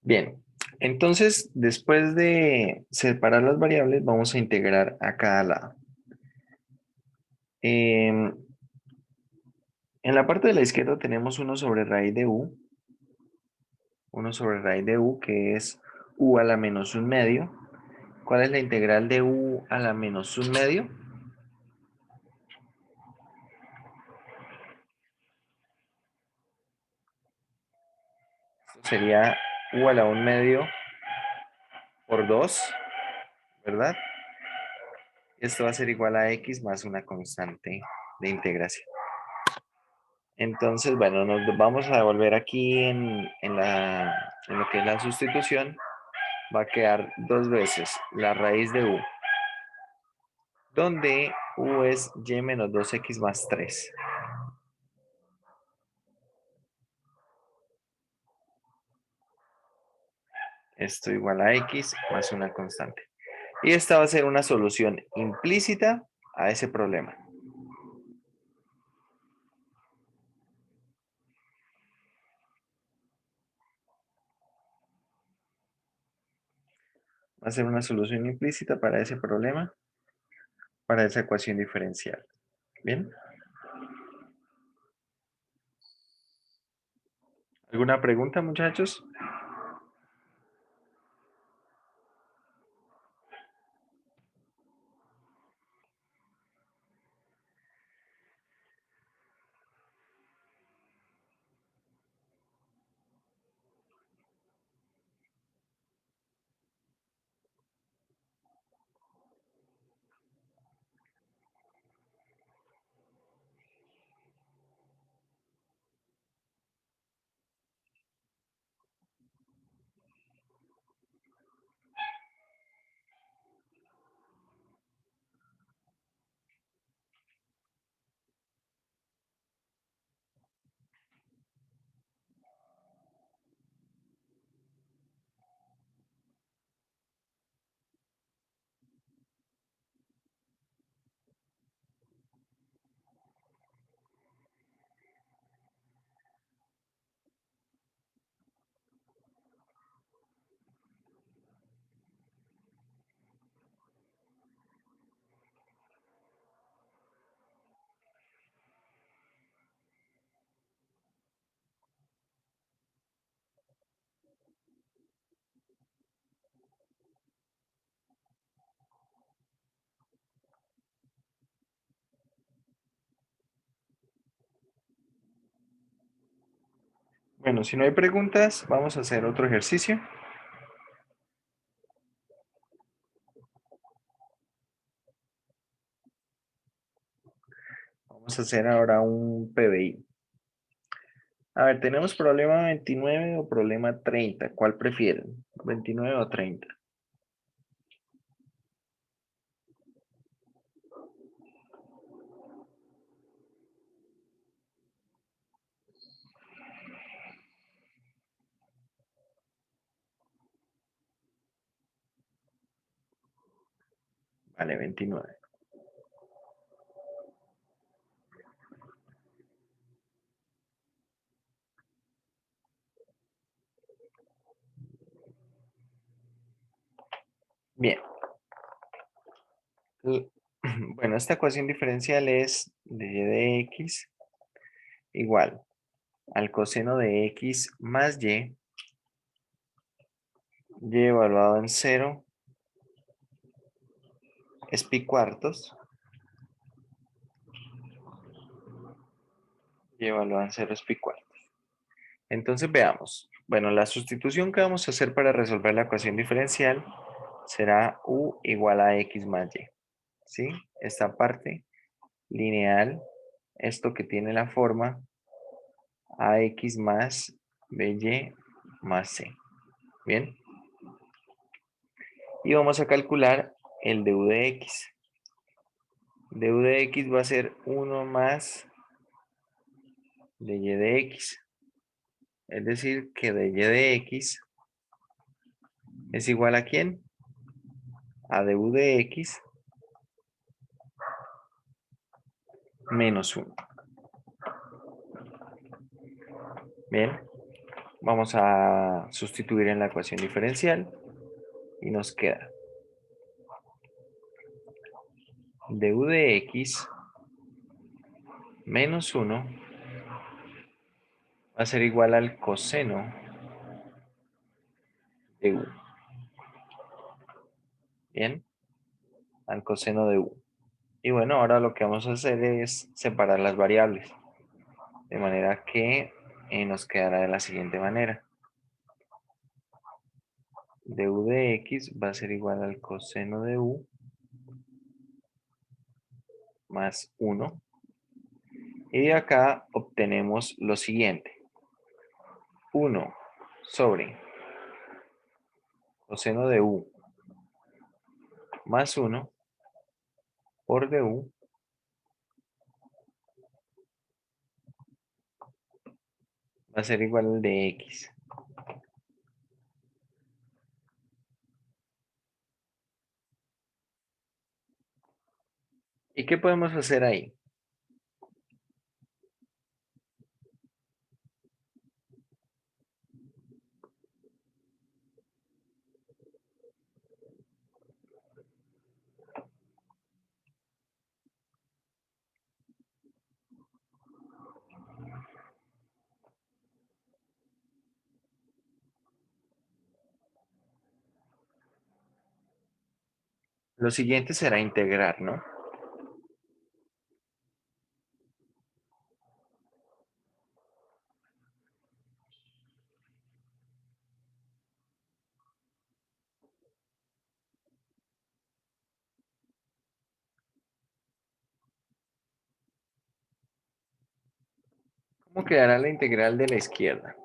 Bien, entonces después de separar las variables, vamos a integrar a cada lado. Em, en la parte de la izquierda tenemos 1 sobre raíz de u, que es u a la menos un medio. ¿Cuál es la integral de u a la menos un medio? Esto sería u a la un medio por 2, ¿verdad? Esto va a ser igual a x más una constante de integración. Entonces, bueno, nos vamos a devolver aquí en lo que es la sustitución. Va a quedar dos veces la raíz de u, donde u es y menos 2x más 3. Esto igual a x más una constante. Y esta va a ser una solución implícita a ese problema. Va a ser una solución implícita para ese problema, para esa ecuación diferencial. ¿Bien? ¿Alguna pregunta, muchachos? Bueno, si no hay preguntas, vamos a hacer otro ejercicio. Vamos a hacer ahora un PBI. A ver, tenemos problema 29 o problema 30. ¿Cuál prefieren? ¿29 o 30? Vale, 29. Bien. Bueno, esta ecuación diferencial es de y de x igual al coseno de x más y evaluado en 0 es pi cuartos, y evaluado en 0 es pi cuartos. Entonces veamos. Bueno, la sustitución que vamos a hacer para resolver la ecuación diferencial será u igual a x más y. ¿Sí? Esta parte lineal, esto que tiene la forma ax más by más c. Bien. Y vamos a calcular el du de x. Du de x va a ser 1 más de y de x. Es decir, que de y de x es igual ¿a quién? A du de x menos 1. Bien. Vamos a sustituir en la ecuación diferencial y nos queda du de x menos 1 va a ser igual al coseno de u. Bien, al coseno de u. Y bueno, ahora lo que vamos a hacer es separar las variables. De manera que nos quedará de la siguiente manera. Du de x va a ser igual al coseno de u más 1. Y de acá obtenemos lo siguiente. 1 sobre coseno de u más 1 por du va a ser igual al de x. ¿Y qué podemos hacer ahí? Lo siguiente será integrar, ¿no? ¿Cómo quedará la integral de la izquierda?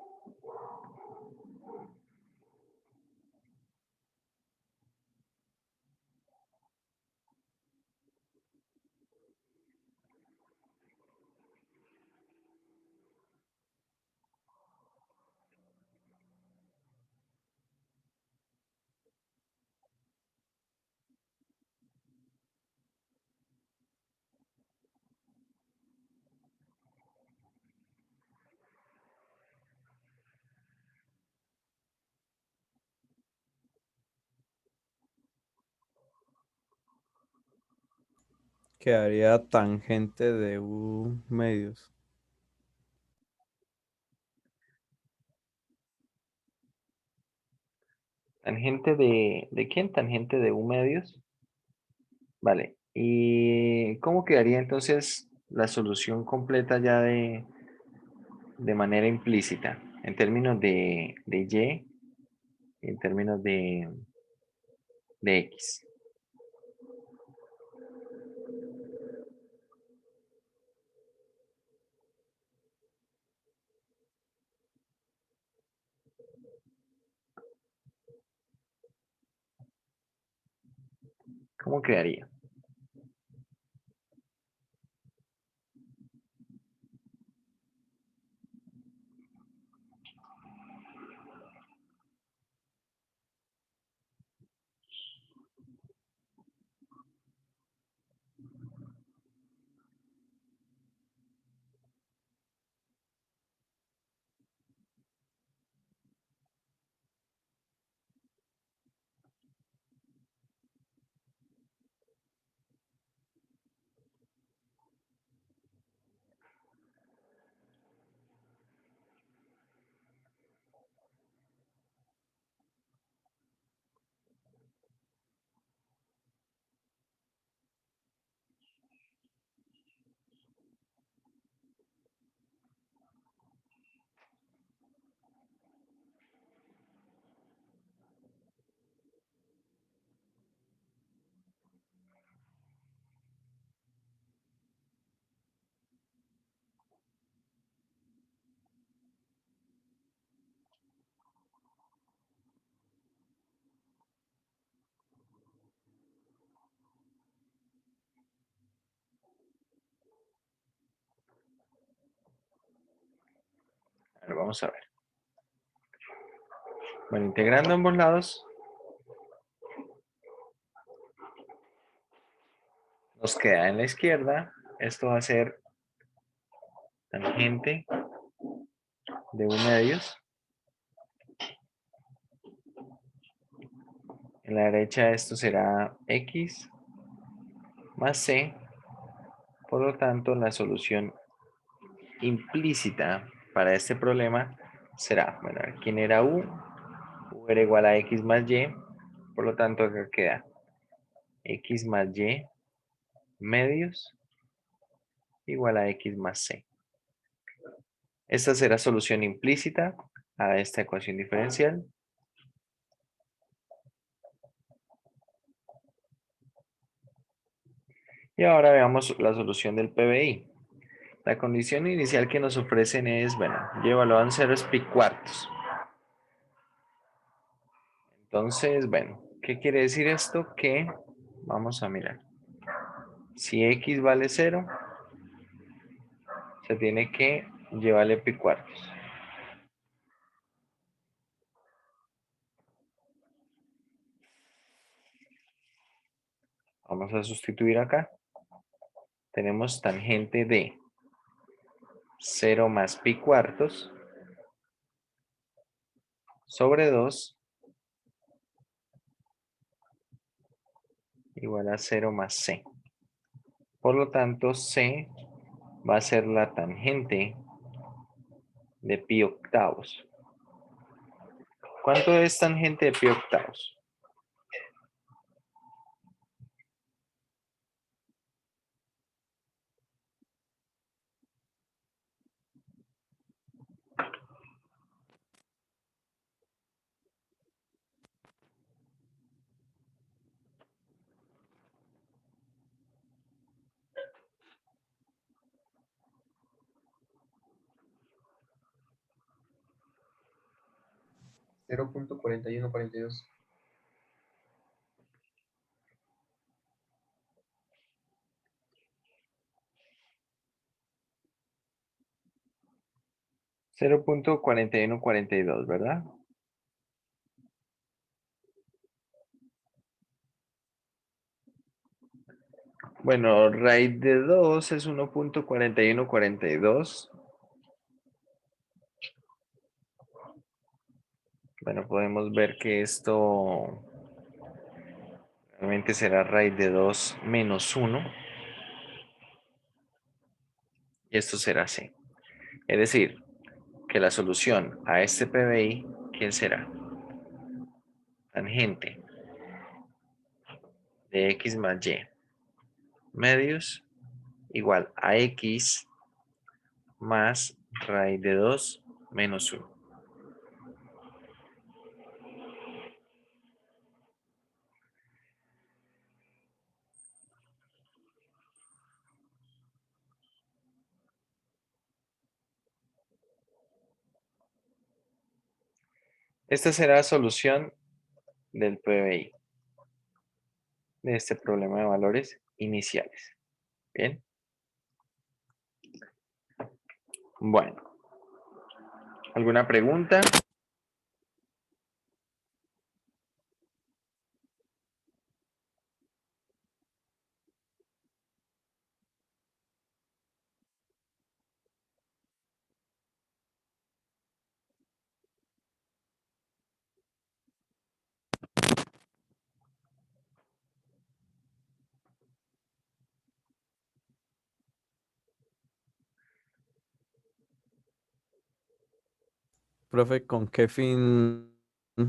Quedaría tangente de U medios. ¿Tangente de quién? ¿Tangente de u medios? Vale. ¿Y cómo quedaría entonces la solución completa ya de manera implícita? En términos de y, en términos de x. ¿Cómo quedaría? A ver, vamos a ver. Bueno, integrando ambos lados, nos queda en la izquierda. Esto va a ser tangente de u medios En la derecha esto será X más C. Por lo tanto, la solución implícita para este problema será, bueno, ¿quién era U? U era igual a X más Y. Por lo tanto, acá queda X más Y medios igual a X más C. Esta será solución implícita a esta ecuación diferencial. Y ahora veamos la solución del PBI. La condición inicial que nos ofrecen es, bueno, y evaluado en 0 es pi cuartos. Entonces, bueno, ¿qué quiere decir esto? Que vamos a mirar. Si X vale 0, se tiene que llevarle pi cuartos. Vamos a sustituir acá. Tenemos tangente de 0 más pi cuartos sobre 2 igual a 0 más c. Por lo tanto, c va a ser la tangente de pi octavos. ¿Cuánto es tangente de pi octavos? Cero punto 4142. 0.4142, ¿verdad? Bueno, raíz de 2 es 1.4142. Bueno, podemos ver que esto realmente será raíz de 2 menos 1. Y esto será c. Es decir, que la solución a este PBI, ¿quién será? Tangente de x más y medios igual a x más raíz de 2 menos 1. Esta será la solución del PBI, de este problema de valores iniciales. Bien. Bueno, ¿alguna pregunta? Profe, ¿con qué fin?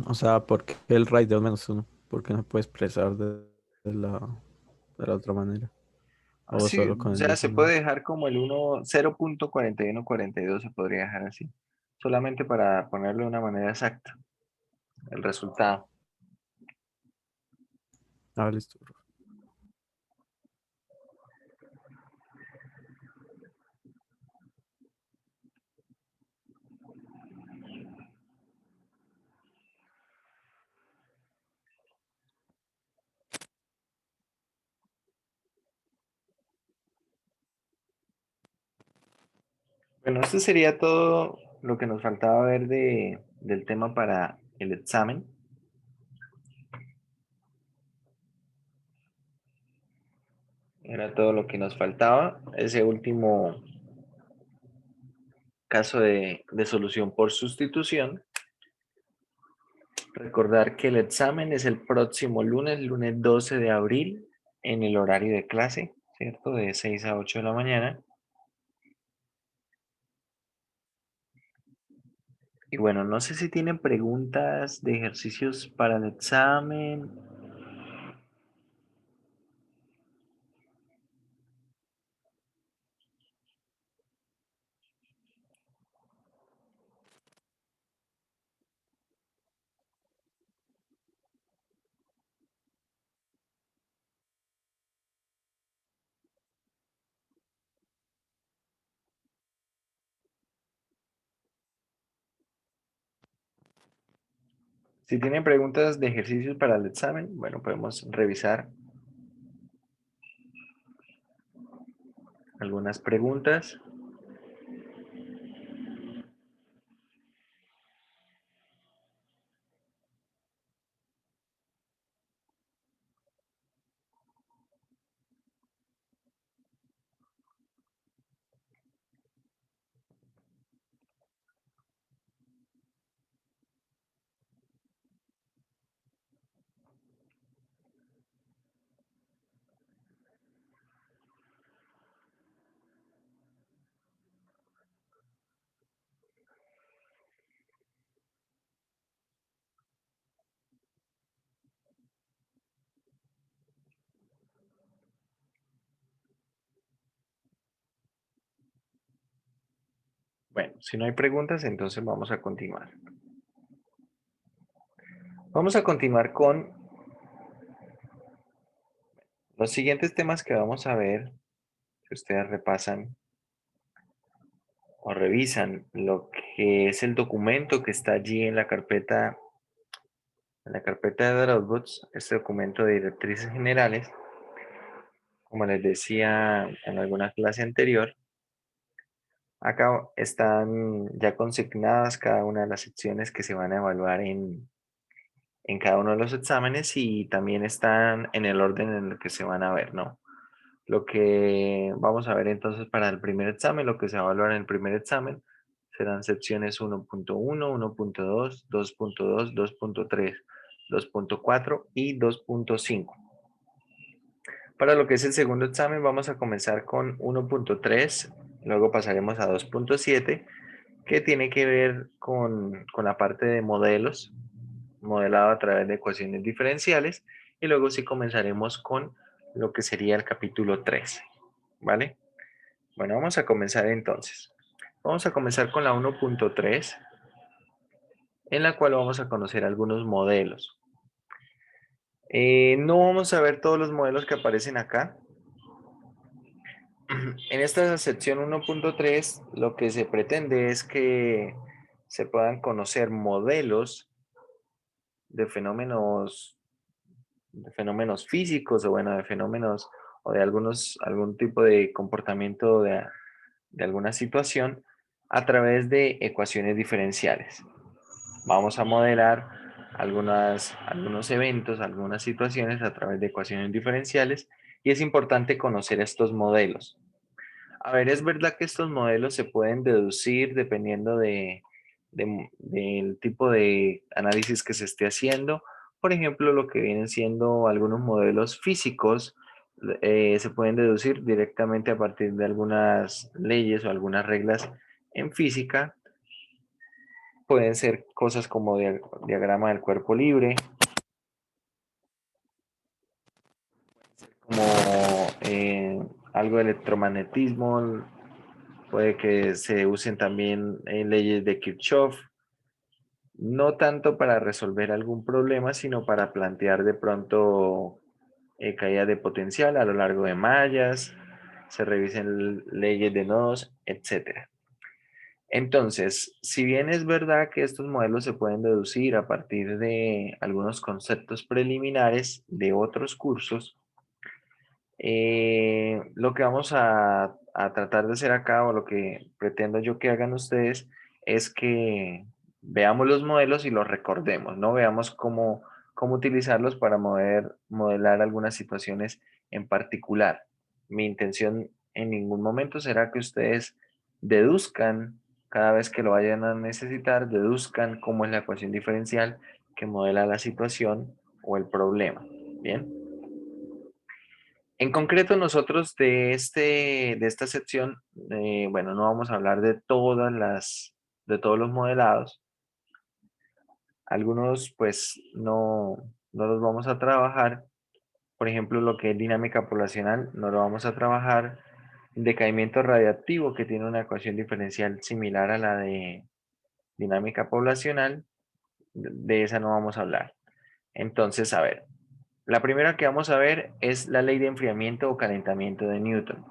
O sea, ¿por qué el raíz de 2 menos 1? ¿Por qué no puede expresar de la otra manera? O Sí, solo o con el sea, 2 se y medio. puede dejar como el 1, 0.4142 se podría dejar así. Solamente para ponerlo de una manera exacta, el resultado. Ah, listo, profe. Bueno, esto sería todo lo que nos faltaba ver del tema para el examen. Era todo lo que nos faltaba. Ese último caso de solución por sustitución. Recordar que el examen es el próximo lunes 12 de abril, en el horario de clase, ¿cierto? De 6 a 8 de la mañana. Y bueno, no sé si tienen preguntas de ejercicios para el examen. Si tienen preguntas de ejercicios para el examen, bueno, podemos revisar algunas preguntas. Bueno, si no hay preguntas, entonces vamos a continuar. Vamos a continuar con los siguientes temas que vamos a ver, que ustedes repasan o revisan lo que es el documento que está allí en la carpeta de Dropbox, este documento de directrices generales. Como les decía en alguna clase anterior, acá están ya consignadas cada una de las secciones que se van a evaluar en cada uno de los exámenes y también están en el orden en el que se van a ver, ¿no? Lo que vamos a ver entonces para el primer examen, lo que se va a evaluar en el primer examen, serán secciones 1.1, 1.2, 2.2, 2.3, 2.4 y 2.5. Para lo que es el segundo examen, vamos a comenzar con 1.3, luego pasaremos a 2.7, que tiene que ver con la parte de modelos, modelado a través de ecuaciones diferenciales, y luego sí comenzaremos con lo que sería el capítulo 3, ¿vale? Bueno, vamos a comenzar entonces. Vamos a comenzar con la 1.3, en la cual vamos a conocer algunos modelos. No vamos a ver todos los modelos que aparecen acá. En esta sección 1.3, lo que se pretende es que se puedan conocer modelos de fenómenos físicos o bueno, de fenómenos o de algún tipo de comportamiento de alguna situación a través de ecuaciones diferenciales. Vamos a modelar algunos eventos, algunas situaciones a través de ecuaciones diferenciales y es importante conocer estos modelos. A ver, es verdad que estos modelos se pueden deducir dependiendo del tipo de análisis que se esté haciendo. Por ejemplo, lo que vienen siendo algunos modelos físicos se pueden deducir directamente a partir de algunas leyes o algunas reglas en física. Pueden ser cosas como diagrama del cuerpo libre, como algo de electromagnetismo. Puede que se usen también leyes de Kirchhoff, no tanto para resolver algún problema, sino para plantear de pronto caída de potencial a lo largo de mallas, se revisen leyes de nodos, etcétera. Entonces, si bien es verdad que estos modelos se pueden deducir a partir de algunos conceptos preliminares de otros cursos, lo que vamos a tratar de hacer acá, o lo que pretendo yo que hagan ustedes, es que veamos los modelos y los recordemos, ¿no? Veamos cómo utilizarlos para modelar algunas situaciones en particular. Mi intención en ningún momento será que ustedes deduzcan cada vez que lo vayan a necesitar, deduzcan cómo es la ecuación diferencial que modela la situación o el problema. Bien. En concreto, nosotros de esta sección, bueno, no vamos a hablar de de todos los modelados. Algunos, pues, no los vamos a trabajar. Por ejemplo, lo que es dinámica poblacional, no lo vamos a trabajar. Decaimiento radiactivo, que tiene una ecuación diferencial similar a la de dinámica poblacional, de esa no vamos a hablar. Entonces, a ver, la primera que vamos a ver es la ley de enfriamiento o calentamiento de Newton.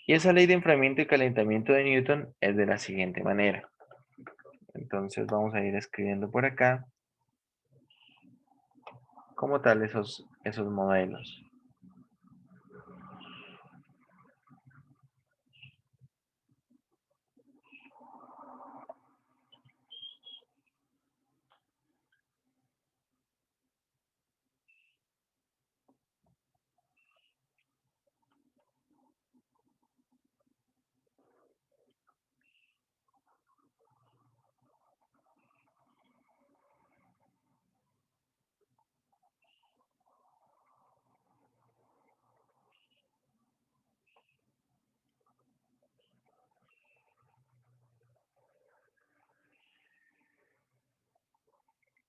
Y esa ley de enfriamiento y calentamiento de Newton es de la siguiente manera. Entonces vamos a ir escribiendo por acá como tal esos modelos.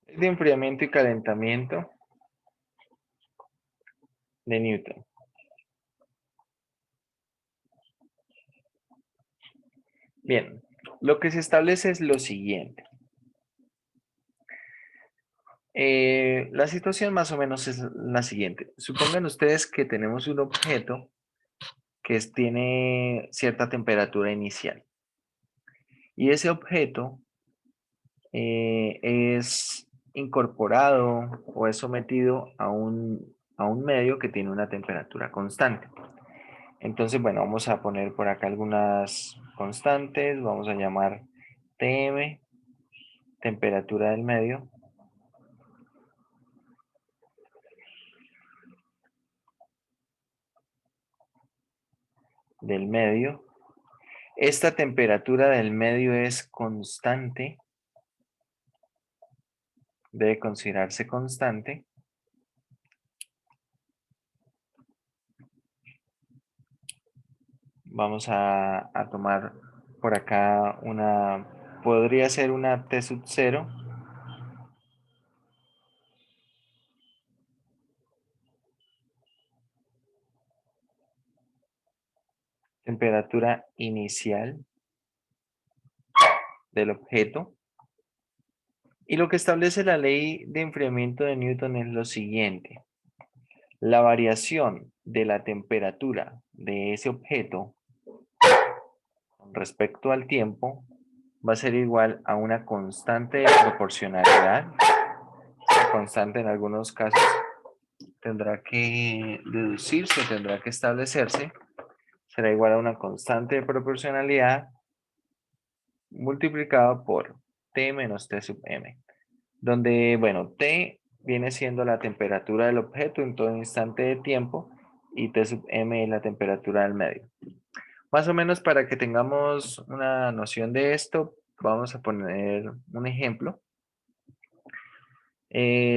Ley de enfriamiento y calentamiento de Newton. Bien, lo que se establece es lo siguiente. La situación más o menos es la siguiente. Supongan ustedes que tenemos un objeto que tiene cierta temperatura inicial. Y ese objeto es incorporado o es sometido a un medio que tiene una temperatura constante. Entonces, bueno, vamos a poner por acá algunas constantes. Vamos a llamar Tm, temperatura del medio. Esta temperatura del medio es constante. Debe considerarse constante. Vamos a tomar por acá podría ser una T sub 0. Temperatura inicial del objeto. Y lo que establece la ley de enfriamiento de Newton es lo siguiente. La variación de la temperatura de ese objeto con respecto al tiempo va a ser igual a una constante de proporcionalidad. Esta constante en algunos casos tendrá que deducirse, tendrá que establecerse. Será igual a una constante de proporcionalidad multiplicado por T menos T sub m. Donde, bueno, T viene siendo la temperatura del objeto en todo instante de tiempo y T sub m es la temperatura del medio. Más o menos para que tengamos una noción de esto, vamos a poner un ejemplo.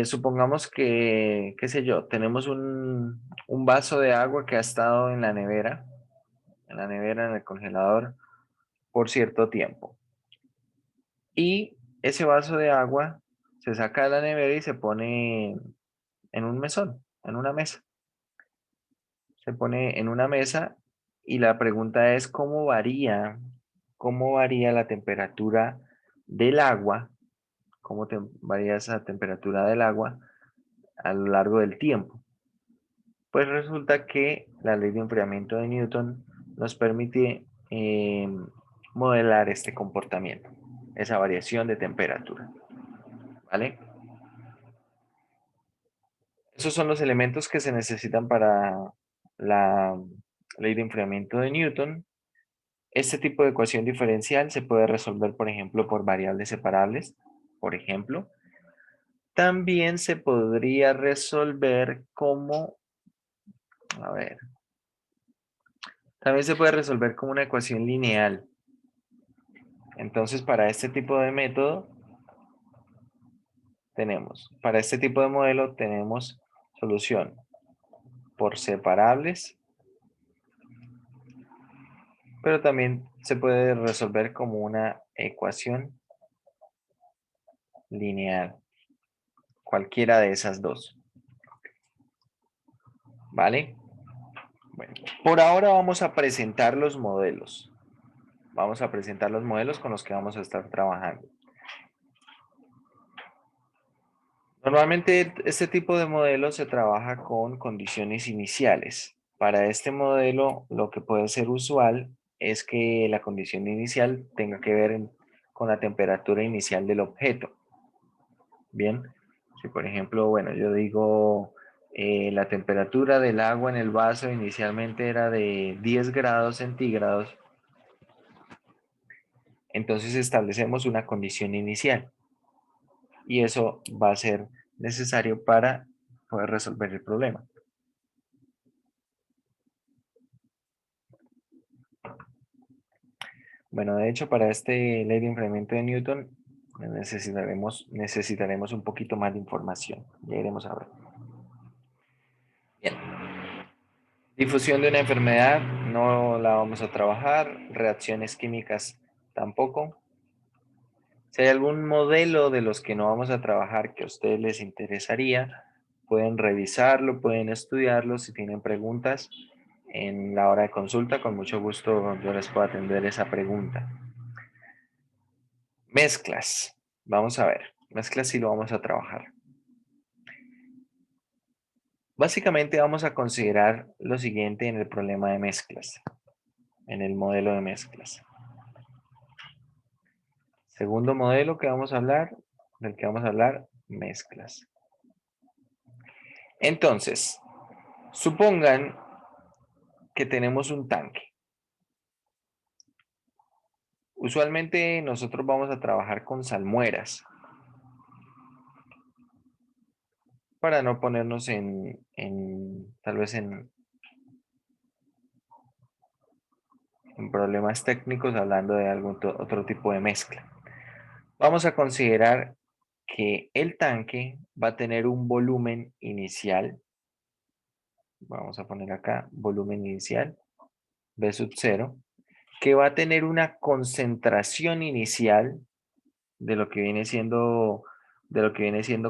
Supongamos que, qué sé yo, tenemos un vaso de agua que ha estado en la nevera, en el congelador, por cierto tiempo. Y ese vaso de agua se saca de la nevera y se pone en un mesón, en una mesa. Se pone en una mesa y la pregunta es cómo varía la temperatura del agua, varía esa temperatura del agua a lo largo del tiempo. Pues resulta que la ley de enfriamiento de Newton nos permite modelar este comportamiento, esa variación de temperatura. ¿Vale? Esos son los elementos que se necesitan para la ley de enfriamiento de Newton. Este tipo de ecuación diferencial se puede resolver, por ejemplo, por variables separables. Por ejemplo, también se podría resolver a ver, también se puede resolver como una ecuación lineal. Entonces, para este tipo de método, tenemos, para este tipo de modelo tenemos solución por separables, pero también se puede resolver como una ecuación lineal, cualquiera de esas dos. ¿Vale? Bueno, por ahora vamos a presentar los modelos. Vamos a presentar los modelos con los que vamos a estar trabajando. Normalmente este tipo de modelo se trabaja con condiciones iniciales. Para este modelo lo que puede ser usual es que la condición inicial tenga que ver con la temperatura inicial del objeto. Bien, si por ejemplo, bueno, yo digo la temperatura del agua en el vaso inicialmente era de 10 grados centígrados, entonces establecemos una condición inicial y eso va a ser necesario para poder resolver el problema. Bueno, de hecho, para este ley de enfriamiento de Newton necesitaremos un poquito más de información. Ya iremos a ver. Bien. Difusión de una enfermedad no la vamos a trabajar. Reacciones químicas tampoco. Si hay algún modelo de los que no vamos a trabajar que a ustedes les interesaría, pueden revisarlo, pueden estudiarlo. Si tienen preguntas en la hora de consulta, con mucho gusto yo les puedo atender esa pregunta. Mezclas. Vamos a ver. Mezclas sí lo vamos a trabajar. Básicamente vamos a considerar lo siguiente en el problema de mezclas, en el modelo de mezclas. Segundo modelo que vamos a hablar, del que vamos a hablar, mezclas. Entonces, supongan que tenemos un tanque. Usualmente nosotros vamos a trabajar con salmueras para no ponernos tal vez en problemas técnicos hablando de algún otro tipo de mezcla. Vamos a considerar que el tanque va a tener un volumen inicial. Vamos a poner acá volumen inicial, V sub 0, que va a tener una concentración inicial de lo que viene siendo,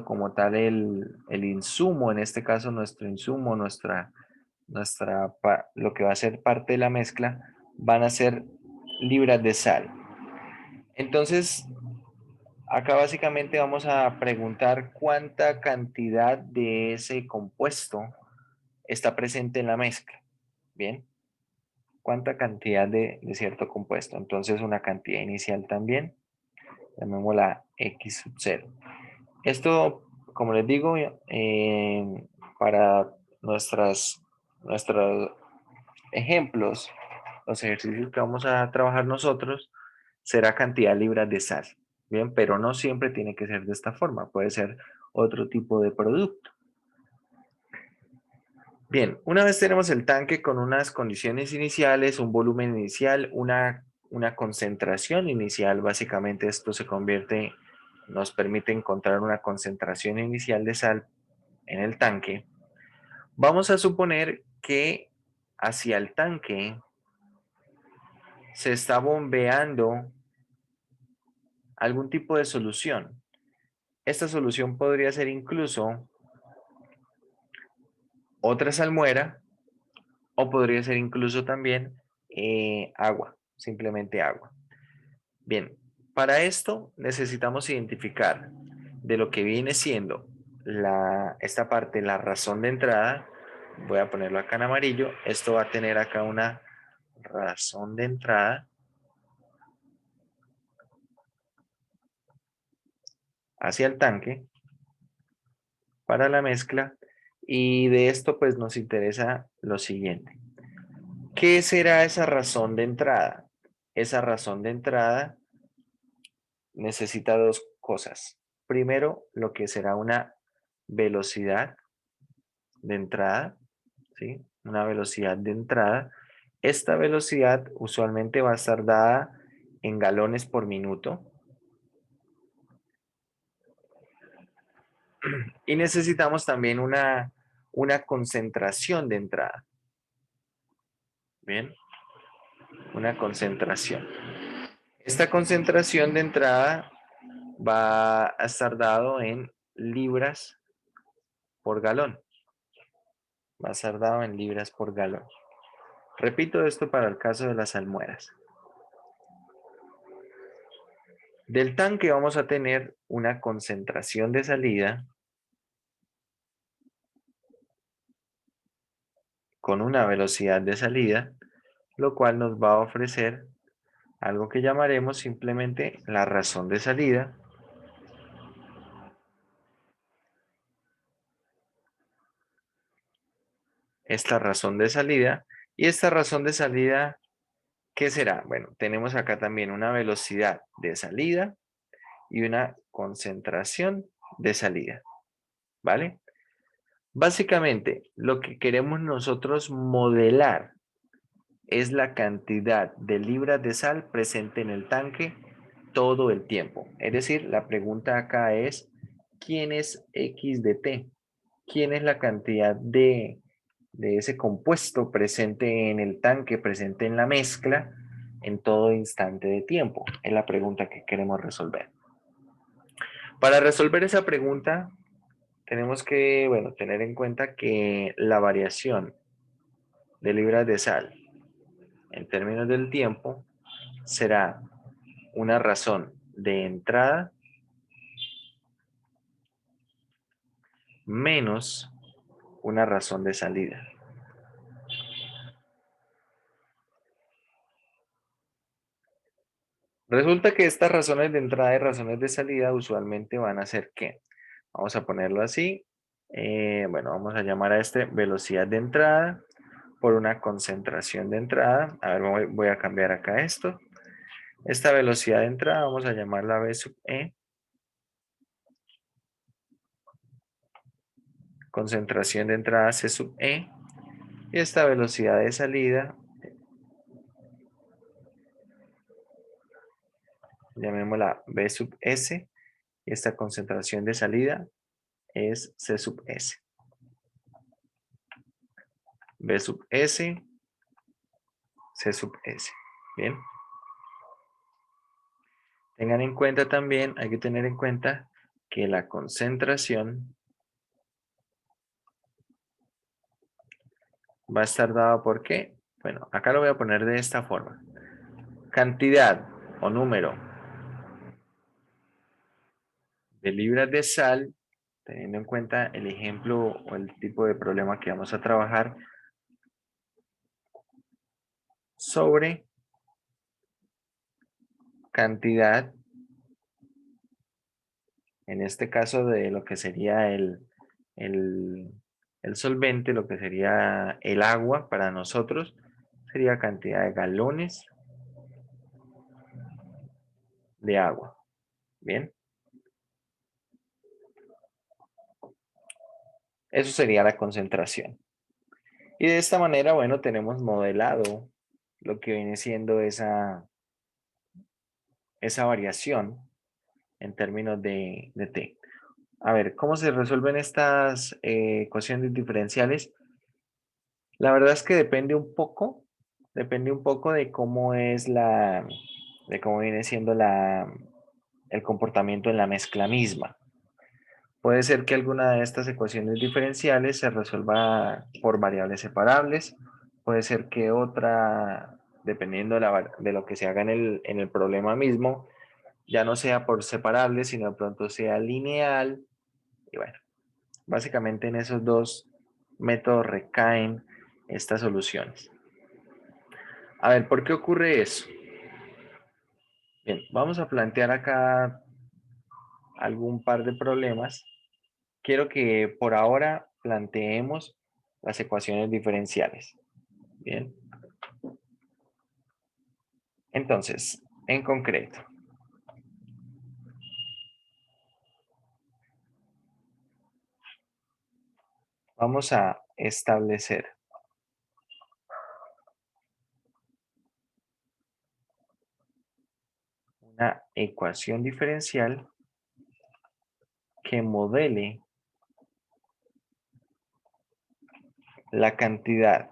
como tal el insumo, en este caso nuestro insumo, lo que va a ser parte de la mezcla, van a ser libras de sal. Entonces, acá básicamente vamos a preguntar cuánta cantidad de ese compuesto está presente en la mezcla. Bien, cuánta cantidad de cierto compuesto. Entonces una cantidad inicial también, llamémosla X sub 0. Esto, como les digo, para nuestros ejemplos, los ejercicios que vamos a trabajar nosotros, será cantidad de libras de sal. Bien, pero no siempre tiene que ser de esta forma, puede ser otro tipo de producto. Bien, una vez tenemos el tanque con unas condiciones iniciales, un volumen inicial, una concentración inicial, básicamente esto nos permite encontrar una concentración inicial de sal en el tanque. Vamos a suponer que hacia el tanque se está bombeando algún tipo de solución. Esta solución podría ser incluso otra salmuera o podría ser incluso también agua, simplemente agua. Bien, para esto necesitamos identificar de lo que viene siendo esta parte, la razón de entrada. Voy a ponerlo acá en amarillo. Esto va a tener acá una razón de entrada hacia el tanque para la mezcla, y de esto pues nos interesa lo siguiente. ¿Qué será esa razón de entrada? Esa razón de entrada necesita dos cosas. Primero, lo que será una velocidad de entrada, ¿sí? Una velocidad de entrada. Esta velocidad usualmente va a estar dada en galones por minuto. Y necesitamos también una concentración de entrada. Bien, una concentración. Esta concentración de entrada va a estar dado en libras por galón. Va a estar dado en libras por galón. Repito esto para el caso de las salmueras. Del tanque vamos a tener una concentración de salida con una velocidad de salida, lo cual nos va a ofrecer algo que llamaremos simplemente la razón de salida. Esta razón de salida. Y esta razón de salida, ¿qué será? Bueno, tenemos acá también una velocidad de salida y una concentración de salida. ¿Vale? Básicamente, lo que queremos nosotros modelar es la cantidad de libras de sal presente en el tanque todo el tiempo. Es decir, la pregunta acá es, ¿quién es X de T? ¿Quién es la cantidad de ese compuesto presente en el tanque, presente en la mezcla, en todo instante de tiempo? Es la pregunta que queremos resolver. Para resolver esa pregunta, tenemos que, bueno, tener en cuenta que la variación de libras de sal en términos del tiempo será una razón de entrada menos una razón de salida. Resulta que estas razones de entrada y razones de salida usualmente van a ser ¿qué? Vamos a ponerlo así. Bueno, vamos a llamar a este velocidad de entrada por una concentración de entrada. A ver, voy a cambiar acá esto. Esta velocidad de entrada vamos a llamarla V sub E. Concentración de entrada C sub E. Y esta velocidad de salida, llamémosla V sub S. Y esta concentración de salida es C sub S. V sub S, C sub S. Bien. Tengan en cuenta también, hay que tener en cuenta que la concentración va a estar dada por qué. Bueno, acá lo voy a poner de esta forma. Cantidad o número de libras de sal, teniendo en cuenta el ejemplo o el tipo de problema que vamos a trabajar, sobre cantidad, en este caso de lo que sería el solvente, lo que sería el agua para nosotros, sería cantidad de galones de agua. Bien. Eso sería la concentración. Y de esta manera, bueno, tenemos modelado lo que viene siendo esa variación en términos de T. A ver, ¿cómo se resuelven estas ecuaciones diferenciales? La verdad es que depende un poco de cómo es de cómo viene siendo el comportamiento en la mezcla misma. Puede ser que alguna de estas ecuaciones diferenciales se resuelva por variables separables. Puede ser que otra, dependiendo de lo que se haga en el problema mismo, ya no sea por separables, sino de pronto sea lineal. Y bueno, básicamente en esos dos métodos recaen estas soluciones. A ver, ¿por qué ocurre eso? Bien, vamos a plantear acá algún par de problemas. Quiero que por ahora planteemos las ecuaciones diferenciales. Bien. Entonces, en concreto, vamos a establecer una ecuación diferencial que modele la cantidad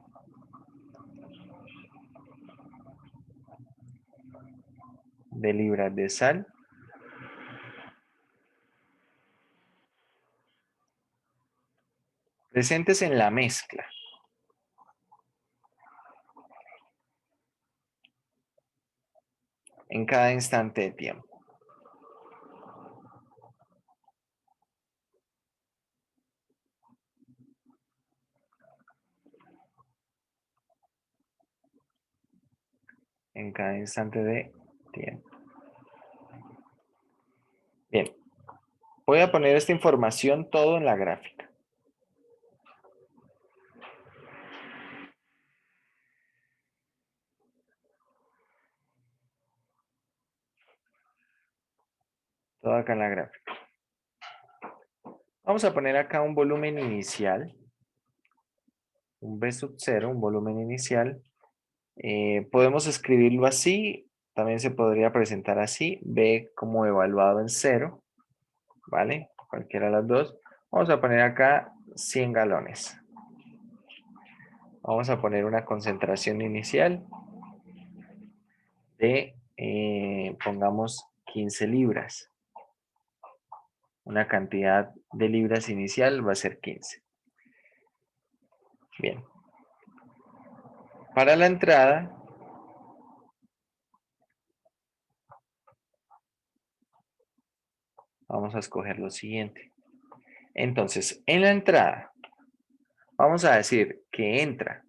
de libras de sal presentes en la mezcla en cada instante de tiempo. En cada instante de tiempo. Bien, voy a poner esta información todo en la gráfica. Todo acá en la gráfica. Vamos a poner acá un volumen inicial. Un B sub 0, un volumen inicial. Podemos escribirlo así. También se podría presentar así. B como evaluado en 0. ¿Vale? Cualquiera de las dos. Vamos a poner acá 100 galones. Vamos a poner una concentración inicial de, pongamos, 15 libras. Una cantidad de libras inicial va a ser 15. Bien. Para la entrada, vamos a escoger lo siguiente. Entonces, en la entrada, vamos a decir que entra.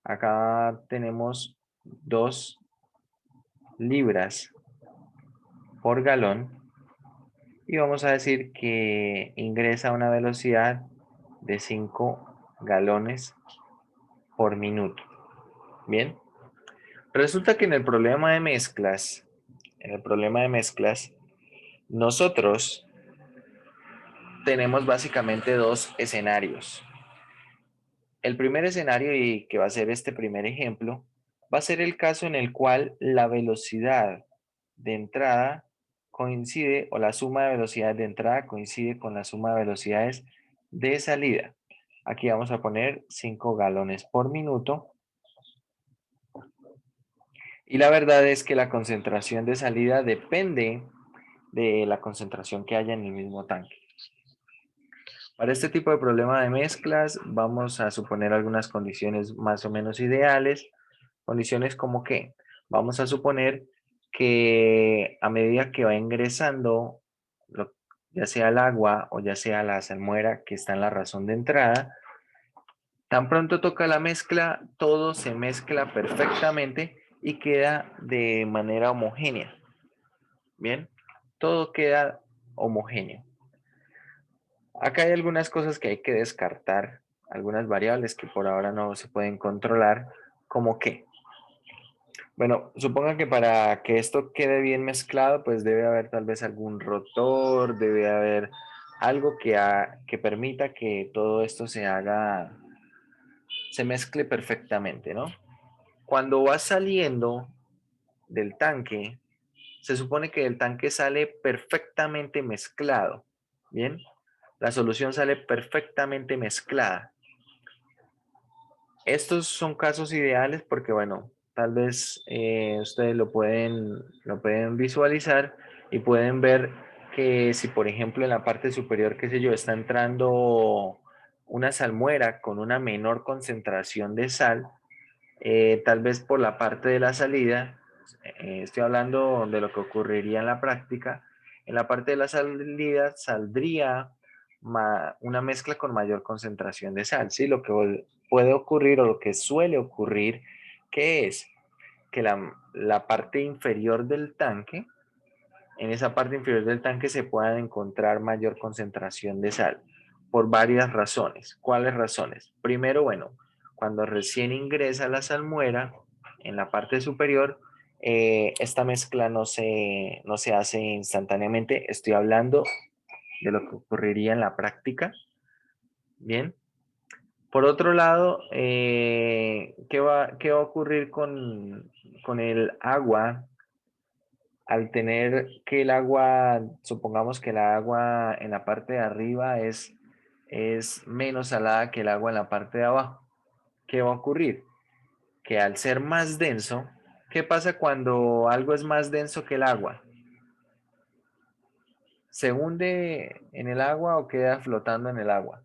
Acá tenemos 2 libras por galón. Y vamos a decir que ingresa a una velocidad de 5 galones por minuto. Bien. Resulta que en el problema de mezclas, nosotros tenemos básicamente dos escenarios. El primer escenario, y que va a ser este primer ejemplo, va a ser el caso en el cual la velocidad de entrada coincide, o la suma de velocidades de entrada coincide con la suma de velocidades de salida. Aquí vamos a poner 5 galones por minuto. Y la verdad es que la concentración de salida depende de la concentración que haya en el mismo tanque. Para este tipo de problema de mezclas vamos a suponer algunas condiciones más o menos ideales. Condiciones como que vamos a suponer que a medida que va ingresando, ya sea el agua o ya sea la salmuera que está en la razón de entrada, tan pronto toca la mezcla, todo se mezcla perfectamente y queda de manera homogénea. Bien, todo queda homogéneo. Acá hay algunas cosas que hay que descartar, algunas variables que por ahora no se pueden controlar, como que, bueno, suponga que para que esto quede bien mezclado, pues debe haber tal vez algún rotor, debe haber algo que permita que todo esto se mezcle perfectamente, ¿no? Cuando va saliendo del tanque, se supone que el tanque sale perfectamente mezclado, ¿bien? La solución sale perfectamente mezclada. Estos son casos ideales porque, bueno, tal vez ustedes lo pueden visualizar y pueden ver que si, por ejemplo, en la parte superior, qué sé yo, está entrando una salmuera con una menor concentración de sal, tal vez por la parte de la salida, estoy hablando de lo que ocurriría en la práctica, en la parte de la salida saldría una mezcla con mayor concentración de sal, ¿sí? Lo que puede ocurrir o lo que suele ocurrir, que es que la parte inferior del tanque, en esa parte inferior del tanque se pueda encontrar mayor concentración de sal por varias razones. ¿Cuáles razones? Primero, bueno, cuando recién ingresa la salmuera en la parte superior, esta mezcla no se hace instantáneamente. Estoy hablando de lo que ocurriría en la práctica. Bien. Por otro lado, qué va a ocurrir con el agua al tener que el agua, supongamos que el agua en la parte de arriba es es menos salada que el agua en la parte de abajo. ¿Qué va a ocurrir? Que al ser más denso, ¿qué pasa cuando algo es más denso que el agua? ¿Se hunde en el agua o queda flotando en el agua?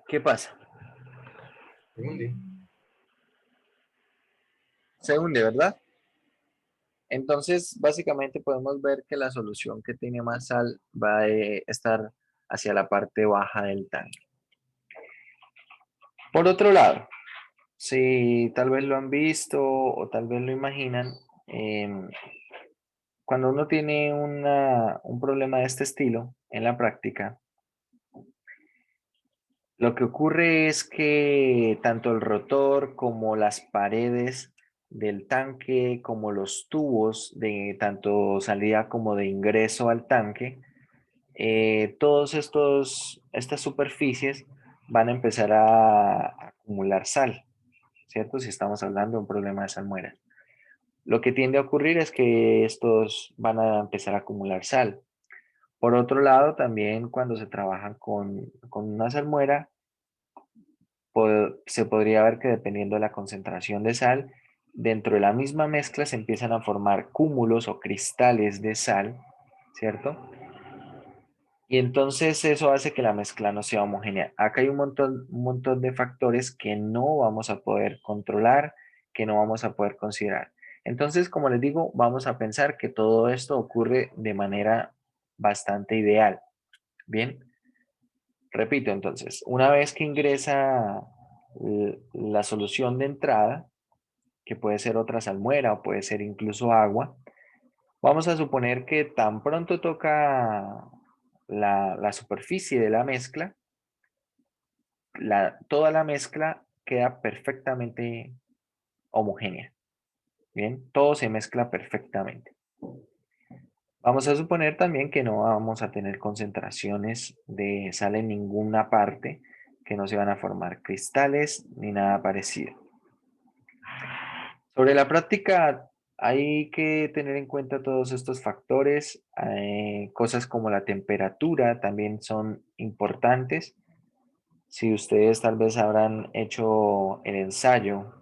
¿Qué pasa? Se hunde. Se hunde, ¿verdad? Entonces, básicamente podemos ver que la solución que tiene más sal va a estar hacia la parte baja del tanque. Por otro lado, si tal vez lo han visto o tal vez lo imaginan, cuando uno tiene un problema de este estilo en la práctica, lo que ocurre es que tanto el rotor como las paredes del tanque, como los tubos de tanto salida como de ingreso al tanque, todos estas superficies van a empezar a acumular sal, ¿cierto? Si estamos hablando de un problema de salmuera. Lo que tiende a ocurrir es que estos van a empezar a acumular sal. Por otro lado, también cuando se trabaja con una salmuera, se podría ver que dependiendo de la concentración de sal, dentro de la misma mezcla se empiezan a formar cúmulos o cristales de sal, ¿cierto? Y entonces eso hace que la mezcla no sea homogénea. Acá hay un montón de factores que no vamos a poder controlar, que no vamos a poder considerar. Entonces, como les digo, vamos a pensar que todo esto ocurre de manera bastante ideal. Bien, repito entonces, una vez que ingresa la solución de entrada, que puede ser otra salmuera o puede ser incluso agua, vamos a suponer que tan pronto toca la superficie de la mezcla, toda la mezcla queda perfectamente homogénea. Bien, todo se mezcla perfectamente. Vamos a suponer también que no vamos a tener concentraciones de sal en ninguna parte, que no se van a formar cristales ni nada parecido. Sobre la práctica, hay que tener en cuenta todos estos factores. Cosas como la temperatura también son importantes. Si ustedes tal vez habrán hecho el ensayo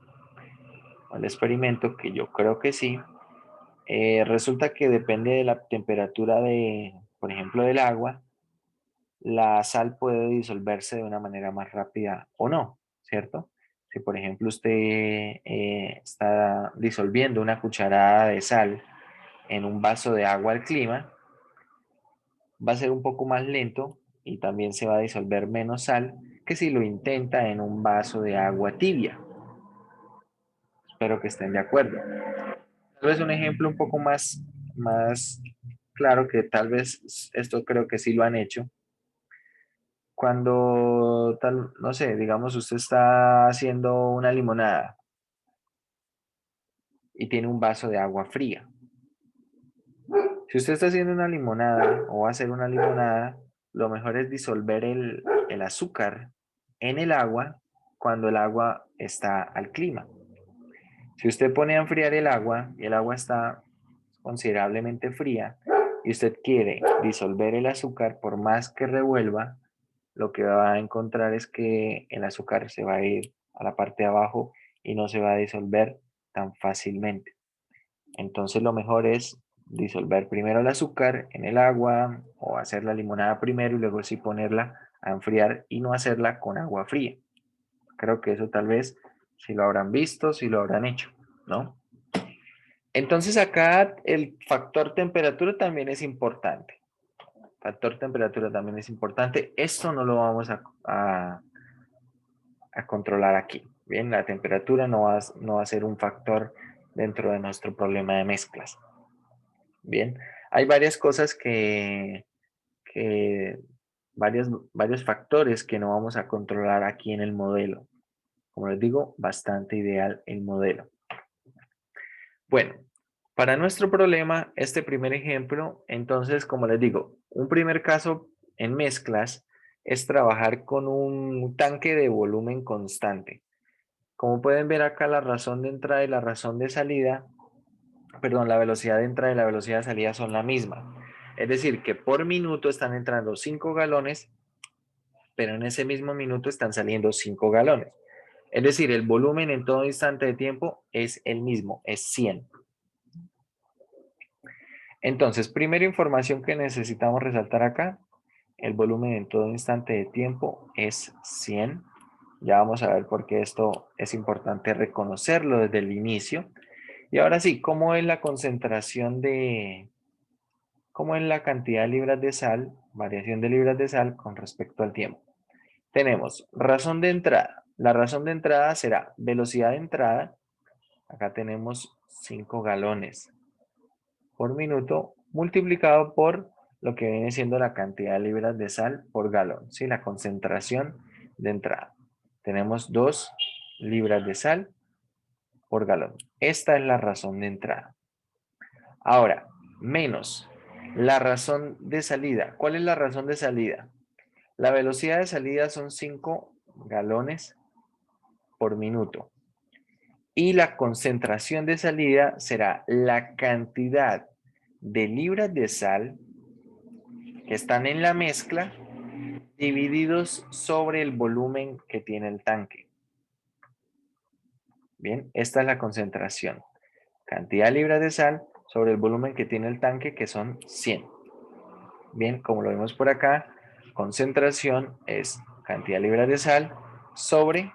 o el experimento, que yo creo que sí, resulta que depende de la temperatura de, por ejemplo, del agua, la sal puede disolverse de una manera más rápida o no, ¿cierto? Si por ejemplo usted está disolviendo una cucharada de sal en un vaso de agua al clima, va a ser un poco más lento y también se va a disolver menos sal que si lo intenta en un vaso de agua tibia. Espero que estén de acuerdo. Tal vez un ejemplo un poco más claro, que tal vez esto creo que sí lo han hecho. Cuando tal, no sé, digamos usted está haciendo una limonada y tiene un vaso de agua fría. Si usted está haciendo una limonada o va a hacer una limonada, lo mejor es disolver el azúcar en el agua cuando el agua está al clima. Si usted pone a enfriar el agua y el agua está considerablemente fría y usted quiere disolver el azúcar, por más que revuelva, lo que va a encontrar es que el azúcar se va a ir a la parte de abajo y no se va a disolver tan fácilmente. Entonces lo mejor es disolver primero el azúcar en el agua o hacer la limonada primero y luego sí ponerla a enfriar y no hacerla con agua fría. Creo que eso tal vez si lo habrán visto, si lo habrán hecho, ¿no? Entonces acá el factor temperatura también es importante. Factor temperatura también es importante. Esto no lo vamos a controlar aquí. Bien, la temperatura no va a ser un factor dentro de nuestro problema de mezclas. Bien, hay varias cosas que varios factores que no vamos a controlar aquí en el modelo. Como les digo, bastante ideal el modelo. Bueno, para nuestro problema, este primer ejemplo, entonces, como les digo, un primer caso en mezclas es trabajar con un tanque de volumen constante. Como pueden ver acá, la razón de entrada y la razón de salida perdón, la velocidad de entrada y la velocidad de salida son la misma. Es decir, que por minuto están entrando 5 galones, pero en ese mismo minuto están saliendo 5 galones. Es decir, el volumen en todo instante de tiempo es el mismo, es 100. Entonces, primera información que necesitamos resaltar acá, el volumen en todo instante de tiempo es 100. Ya vamos a ver por qué esto es importante reconocerlo desde el inicio. Y ahora sí, ¿cómo es la concentración cómo es la cantidad de libras de sal, variación de libras de sal con respecto al tiempo? Tenemos razón de entrada. La razón de entrada será velocidad de entrada. Acá tenemos 5 galones por minuto multiplicado por lo que viene siendo la cantidad de libras de sal por galón, ¿sí? La concentración de entrada. Tenemos 2 libras de sal por galón. Esta es la razón de entrada. Ahora, menos la razón de salida. ¿Cuál es la razón de salida? La velocidad de salida son 5 galones por minuto. Y la concentración de salida será la cantidad de libras de sal que están en la mezcla divididos sobre el volumen que tiene el tanque. Bien, esta es la concentración. Cantidad de libras de sal sobre el volumen que tiene el tanque, que son 100. Bien, como lo vemos por acá, concentración es cantidad de libras de sal sobre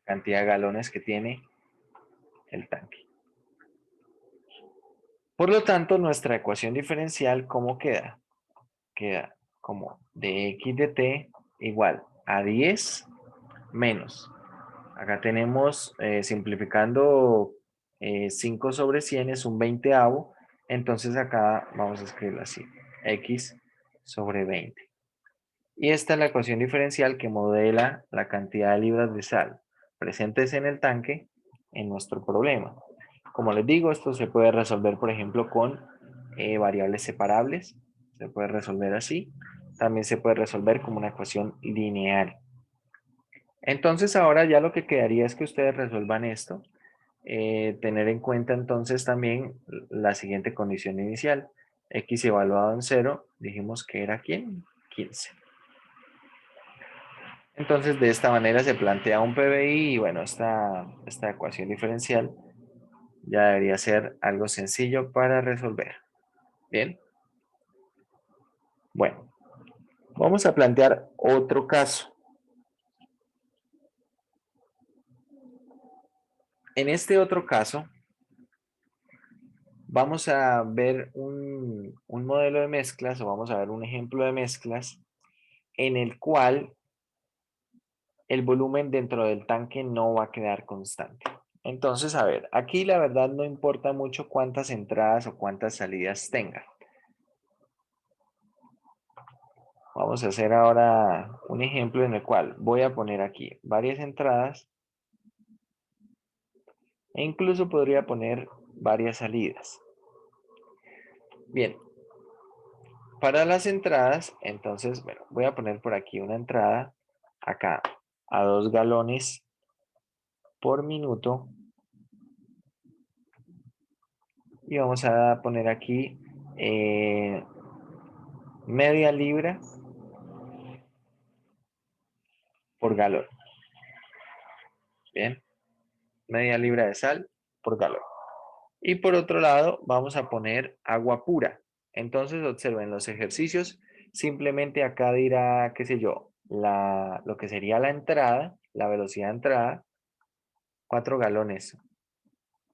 cantidad de galones que tiene el tanque. Por lo tanto, nuestra ecuación diferencial, ¿cómo queda? Queda como dx de t igual a 10 menos. Acá tenemos, simplificando, 5 sobre 100 es un 20avo. Entonces acá vamos a escribirlo así, x sobre 20. Y esta es la ecuación diferencial que modela la cantidad de libras de sal presentes en el tanque en nuestro problema. Como les digo, esto se puede resolver, por ejemplo, con variables separables. Se puede resolver así. También se puede resolver como una ecuación lineal. Entonces ahora ya lo que quedaría es que ustedes resuelvan esto. Tener en cuenta entonces también la siguiente condición inicial. X evaluado en 0, dijimos que era ¿quién? 15. Entonces de esta manera se plantea un PBI y bueno, esta ecuación diferencial ya debería ser algo sencillo para resolver. Bien. Bueno, vamos a plantear otro caso. En este otro caso, vamos a ver un modelo de mezclas o vamos a ver un ejemplo de mezclas en el cual el volumen dentro del tanque no va a quedar constante. Entonces, a ver, aquí la verdad no importa mucho cuántas entradas o cuántas salidas tenga. Vamos a hacer ahora un ejemplo en el cual voy a poner aquí varias entradas e incluso podría poner varias salidas. Bien, para las entradas, entonces, bueno, voy a poner por aquí una entrada acá a 2 galones por minuto y vamos a poner aquí media libra por galón. Bien, media libra de sal por galón. Y por otro lado, vamos a poner agua pura. Entonces, observen los ejercicios. Simplemente acá dirá, qué sé yo, lo que sería la entrada, la velocidad de entrada, 4 galones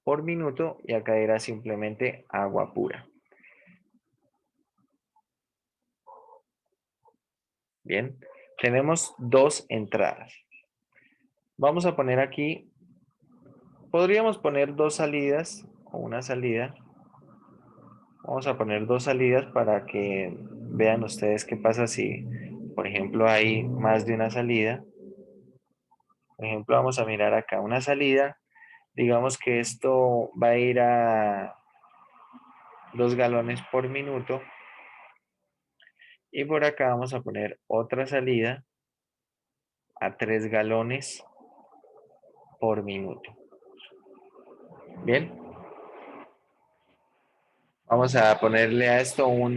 por minuto. Y acá dirá simplemente agua pura. Bien, tenemos 2 entradas. Vamos a poner aquí, podríamos poner 2 salidas o una salida. Vamos a poner 2 salidas para que vean ustedes qué pasa si, por ejemplo, hay más de una salida. Por ejemplo, vamos a mirar acá una salida. Digamos que esto va a ir a 2 galones por minuto. Y por acá vamos a poner otra salida a 3 galones por minuto. Bien. Vamos a ponerle a esto un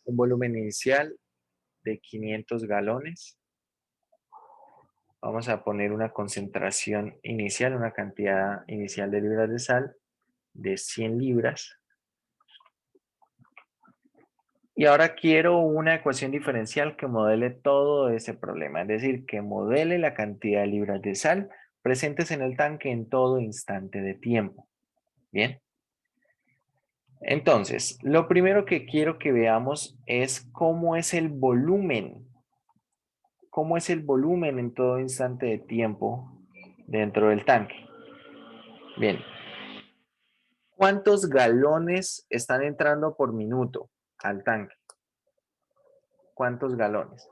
volumen inicial de 500 galones. Vamos a poner una concentración inicial, una cantidad inicial de libras de sal de 100 libras. Y ahora quiero una ecuación diferencial que modele todo ese problema, es decir, que modele la cantidad de libras de sal presentes en el tanque en todo instante de tiempo. Bien. Entonces, lo primero que quiero que veamos es cómo es el volumen. ¿Cómo es el volumen en todo instante de tiempo dentro del tanque? Bien. ¿Cuántos galones están entrando por minuto al tanque? ¿Cuántos galones?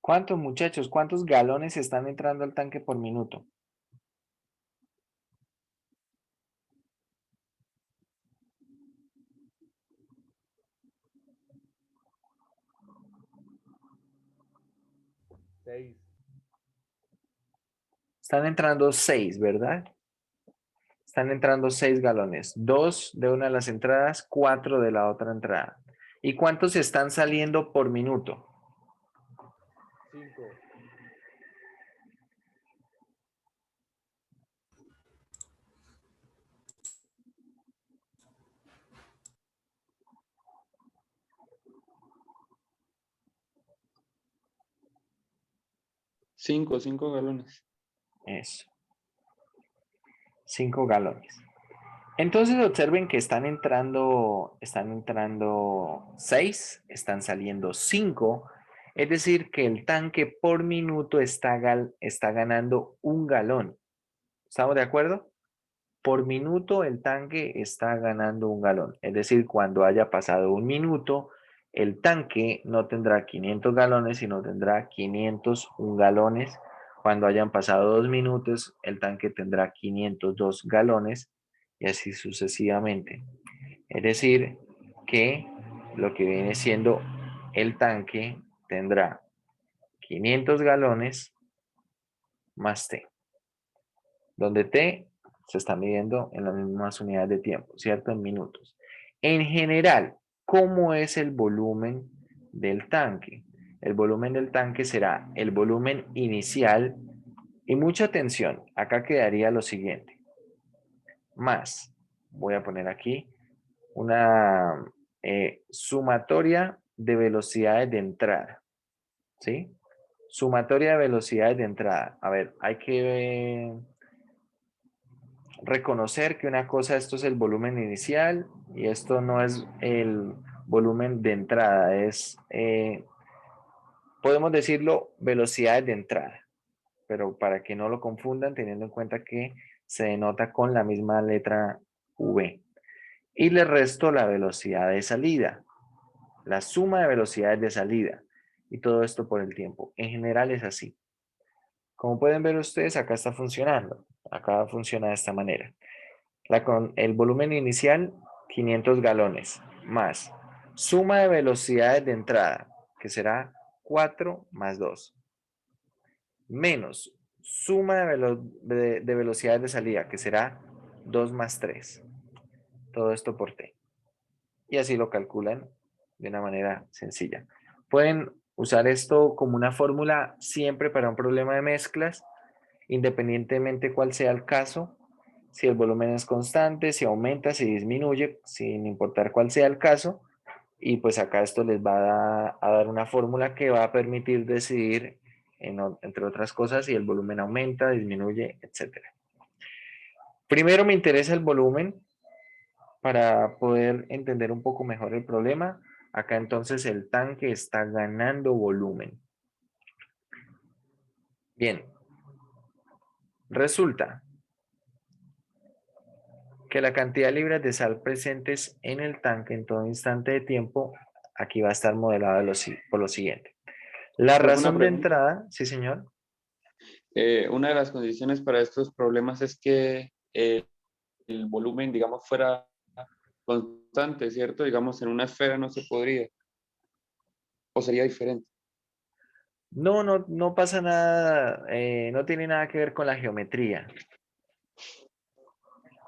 ¿Cuántos, muchachos? ¿Cuántos galones están entrando al tanque por minuto? Seis. Están entrando 6, ¿verdad? Están entrando 6 galones. 2 de una de las entradas, 4 de la otra entrada. ¿Y cuántos están saliendo por minuto? 5. 5 galones. Eso. 5 galones. Entonces observen que están entrando 6, están saliendo 5. Es decir, que el tanque por minuto está ganando 1 galón. ¿Estamos de acuerdo? Por minuto el tanque está ganando 1 galón. Es decir, cuando haya pasado 1 minuto, el tanque no tendrá 500 galones, sino tendrá 501 galones. Cuando hayan pasado 2 minutos, el tanque tendrá 502 galones y así sucesivamente. Es decir, que lo que viene siendo el tanque tendrá 500 galones más T, donde T se está midiendo en las mismas unidades de tiempo, ¿cierto? En minutos. En general, ¿cómo es el volumen del tanque? El volumen del tanque será el volumen inicial y mucha atención, acá quedaría lo siguiente, más, voy a poner aquí, una sumatoria de velocidades de entrada, ¿sí? Sumatoria de velocidades de entrada. A ver, hay que reconocer que una cosa, esto es el volumen inicial y esto no es el volumen de entrada, es, podemos decirlo, velocidades de entrada, pero para que no lo confundan, teniendo en cuenta que se denota con la misma letra V. Y le resto la velocidad de salida, la suma de velocidades de salida, y todo esto por el tiempo. En general es así. Como pueden ver ustedes, acá está funcionando. Acá funciona de esta manera. El volumen inicial, 500 galones, más suma de velocidades de entrada, que será 4 más 2, menos suma de velocidades de salida, que será 2 más 3. Todo esto por T. Y así lo calculan de una manera sencilla. Pueden usar esto como una fórmula siempre para un problema de mezclas, independientemente cuál sea el caso, si el volumen es constante, si aumenta, si disminuye, sin importar cuál sea el caso. Y pues acá esto les va a dar una fórmula que va a permitir decidir, entre otras cosas, si el volumen aumenta, disminuye, etc. Primero me interesa el volumen para poder entender un poco mejor el problema. Acá entonces el tanque está ganando volumen. Bien, resulta que la cantidad de libras de sal presentes en el tanque en todo instante de tiempo, aquí va a estar modelado por lo siguiente. La Profe, una razón de pregunta. entrada, sí señor. Una de las condiciones para estos problemas es que el volumen, digamos, fuera constante, ¿cierto? Digamos, en una esfera no se podría, o sería diferente. No pasa nada, no tiene nada que ver con la geometría.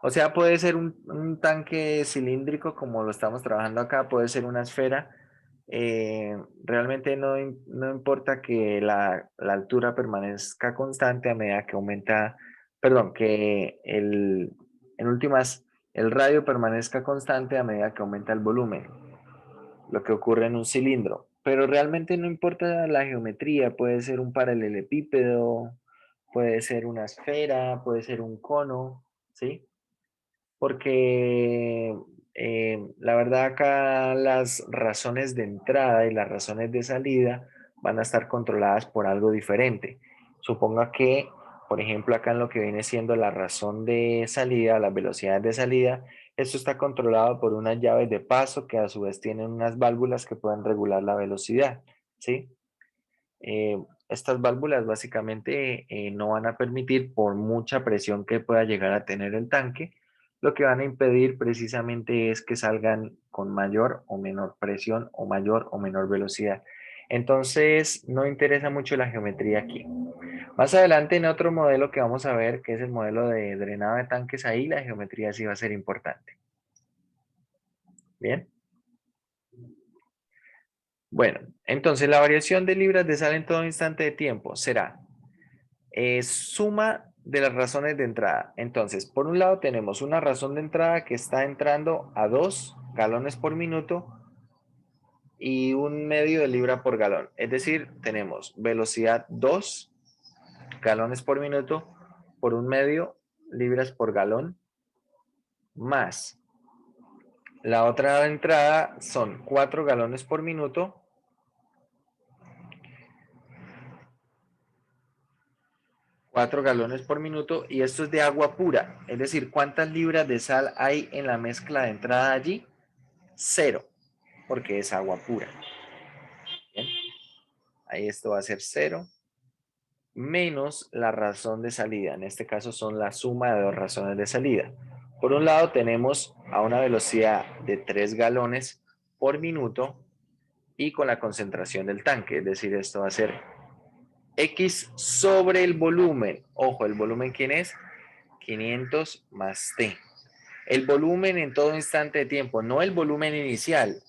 O sea, puede ser un tanque cilíndrico como lo estamos trabajando acá, puede ser una esfera. Realmente no importa que la altura permanezca constante a medida que aumenta, perdón, que en últimas el radio permanezca constante a medida que aumenta el volumen, lo que ocurre en un cilindro. Pero realmente no importa la geometría, puede ser un paralelepípedo, puede ser una esfera, puede ser un cono, ¿sí? Porque la verdad acá las razones de entrada y las razones de salida van a estar controladas por algo diferente. Suponga que, por ejemplo, acá en lo que viene siendo la razón de salida, las velocidades de salida, esto está controlado por unas llaves de paso que a su vez tienen unas válvulas que pueden regular la velocidad, ¿sí? Estas válvulas básicamente no van a permitir, por mucha presión que pueda llegar a tener el tanque, lo que van a impedir precisamente es que salgan con mayor o menor presión o mayor o menor velocidad. Entonces, no interesa mucho la geometría aquí. Más adelante en otro modelo que vamos a ver, que es el modelo de drenado de tanques, ahí la geometría sí va a ser importante. Bien. Bueno, entonces la variación de libras de sal en todo instante de tiempo será suma de las razones de entrada. Entonces, por un lado tenemos una razón de entrada que está entrando a 2 galones por minuto y un medio de libra por galón. Es decir, tenemos velocidad 2 galones por minuto por un medio libras por galón más. La otra entrada son 4 galones por minuto 4 galones por minuto y esto es de agua pura, es decir, ¿cuántas libras de sal hay en la mezcla de entrada allí? 0, porque es agua pura. Bien. Ahí esto va a ser 0 menos la razón de salida, en este caso son la suma de dos razones de salida. Por un lado tenemos a una velocidad de 3 galones por minuto y con la concentración del tanque, es decir, esto va a ser X sobre el volumen. Ojo, ¿el volumen quién es? 500 más T. El volumen en todo instante de tiempo, no el volumen inicial,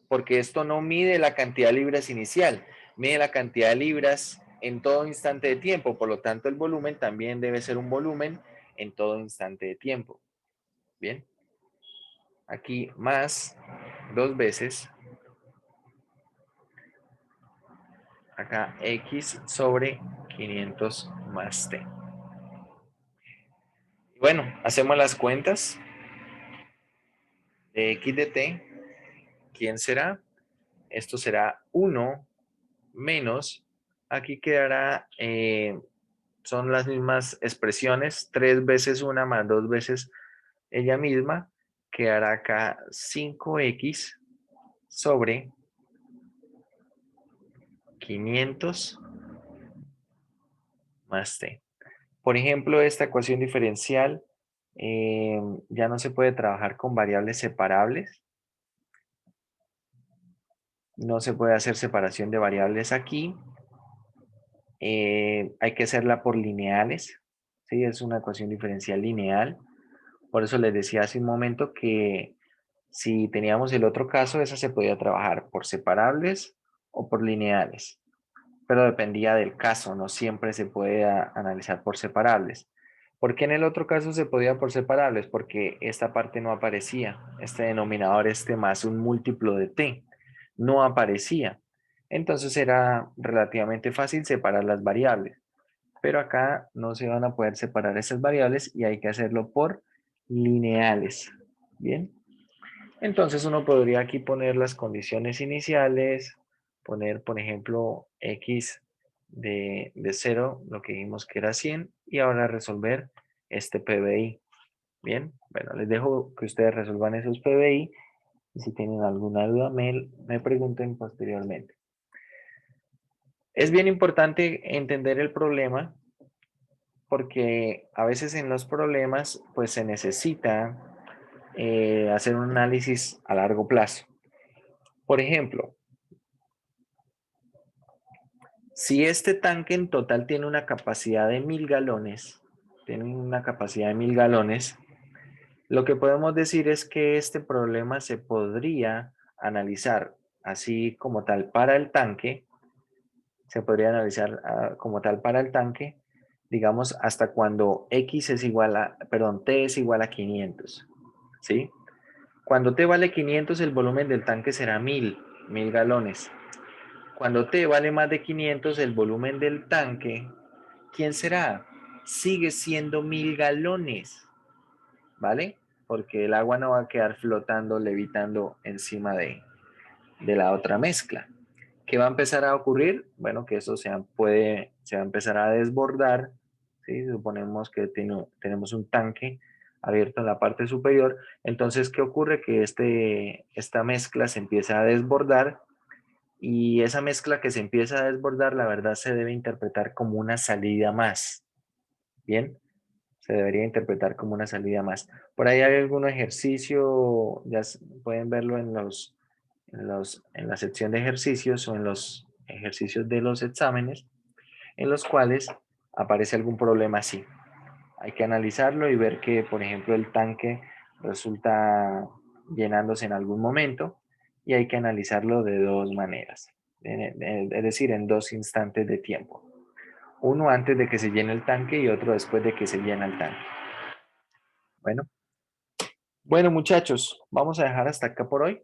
porque esto no mide la cantidad de libras inicial, mide la cantidad de libras en todo instante de tiempo, por lo tanto el volumen también debe ser un volumen en todo instante de tiempo. Bien, aquí más 2 veces, acá X sobre 500 más T. Bueno, hacemos las cuentas de X de T. ¿Quién será? Esto será 1 menos, aquí quedará, son las mismas expresiones, 3 veces una más 2 veces ella misma, quedará acá 5x sobre 500 más t. Por ejemplo, esta ecuación diferencial ya no se puede trabajar con variables separables. No se puede hacer separación de variables aquí. Hay que hacerla por lineales. ¿Sí? Es una ecuación diferencial lineal. Por eso les decía hace un momento que si teníamos el otro caso, esa se podía trabajar por separables o por lineales. Pero dependía del caso, no siempre se puede analizar por separables. ¿Por qué en el otro caso se podía por separables? Porque esta parte no aparecía. Este denominador, este más un múltiplo de t, no aparecía. Entonces era relativamente fácil separar las variables. Pero acá no se van a poder separar esas variables y hay que hacerlo por lineales. Bien. Entonces uno podría aquí poner las condiciones iniciales, poner por ejemplo x de 0, lo que dijimos que era 100, y ahora resolver este PBI. Bien, bueno, les dejo que ustedes resuelvan esos PBI. Y si tienen alguna duda, me pregunten posteriormente. Es bien importante entender el problema porque a veces en los problemas pues se necesita hacer un análisis a largo plazo. Por ejemplo, si este tanque en total tiene una capacidad de 1000 galones, lo que podemos decir es que este problema se podría analizar así como tal para el tanque, se podría analizar como tal para el tanque, digamos, hasta cuando X es igual a, perdón, T es igual a 500, ¿sí? Cuando T vale 500, el volumen del tanque será 1000 galones. Cuando T vale más de 500, el volumen del tanque, ¿quién será? Sigue siendo 1000 galones, ¿vale? Porque el agua no va a quedar flotando, levitando encima de la otra mezcla. ¿Qué va a empezar a ocurrir? Bueno, que eso se va a empezar a desbordar, ¿sí? Suponemos que tenemos un tanque abierto en la parte superior. Entonces, ¿qué ocurre? Que esta mezcla se empieza a desbordar y esa mezcla que se empieza a desbordar, la verdad, se debe interpretar como una salida más. Bien, se debería interpretar como una salida más. Por ahí hay algún ejercicio, pueden verlo en la sección de ejercicios o en los ejercicios de los exámenes, en los cuales aparece algún problema así. Hay que analizarlo y ver que, por ejemplo, el tanque resulta llenándose en algún momento y hay que analizarlo de dos maneras, es decir, en dos instantes de tiempo. Uno antes de que se llene el tanque y otro después de que se llena el tanque. Bueno, muchachos, vamos a dejar hasta acá por hoy.